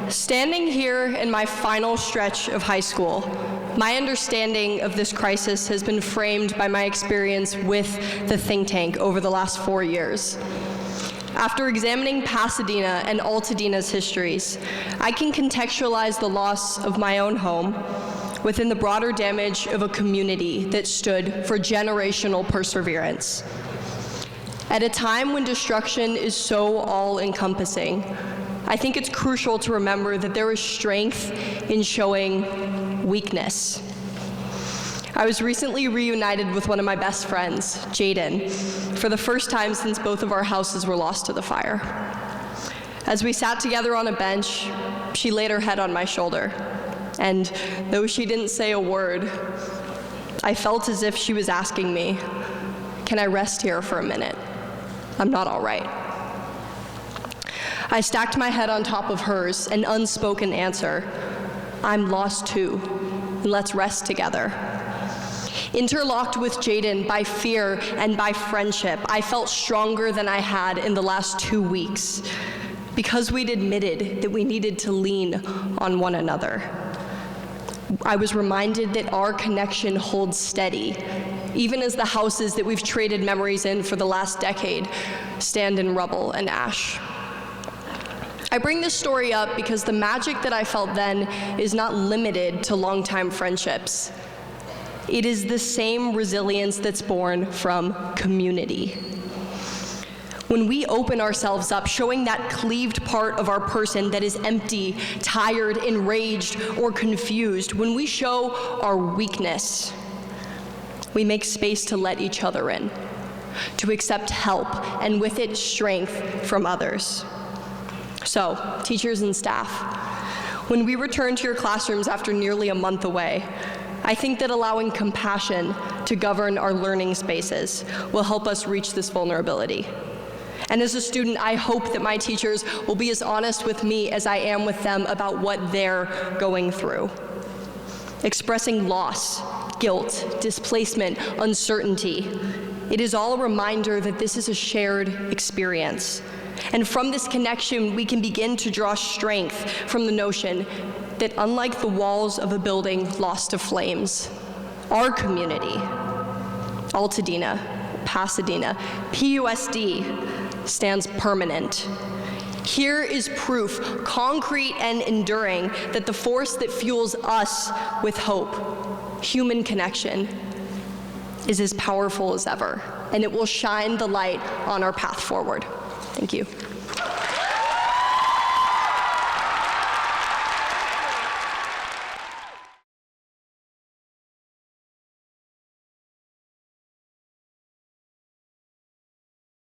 Standing here in my final stretch of high school, my understanding of this crisis has been framed by my experience with the think tank over the last 4 years. After examining Pasadena and Altadena's histories, I can contextualize the loss of my own home within the broader damage of a community that stood for generational perseverance. At a time when destruction is so all-encompassing, I think it's crucial to remember that there is strength in showing weakness. I was recently reunited with one of my best friends, Jaden, for the first time since both of our houses were lost to the fire. As we sat together on a bench, she laid her head on my shoulder, and though she didn't say a word, I felt as if she was asking me, "Can I rest here for a minute? I'm not all right." I stacked my head on top of hers, an unspoken answer, "I'm lost too, and let's rest together." Interlocked with Jaden by fear and by friendship, I felt stronger than I had in the last 2 weeks because we'd admitted that we needed to lean on one another. I was reminded that our connection holds steady, even as the houses that we've traded memories in for the last decade stand in rubble and ash. I bring this story up because the magic that I felt then is not limited to longtime friendships. It is the same resilience that's born from community. When we open ourselves up, showing that cleaved part of our person that is empty, tired, enraged, or confused, when we show our weakness, we make space to let each other in, to accept help, and with it, strength from others. So, teachers and staff, when we return to your classrooms after nearly a month away, I think that allowing compassion to govern our learning spaces will help us reach this vulnerability. And as a student, I hope that my teachers will be as honest with me as I am with them about what they're going through. Expressing loss, guilt, displacement, uncertainty, it is all a reminder that this is a shared experience. And from this connection, we can begin to draw strength from the notion that unlike the walls of a building lost to flames, our community, Altadena, Pasadena, PUSD, stands permanent. Here is proof, concrete and enduring, that the force that fuels us with hope, human connection, is as powerful as ever, and it will shine the light on our path forward. Thank you.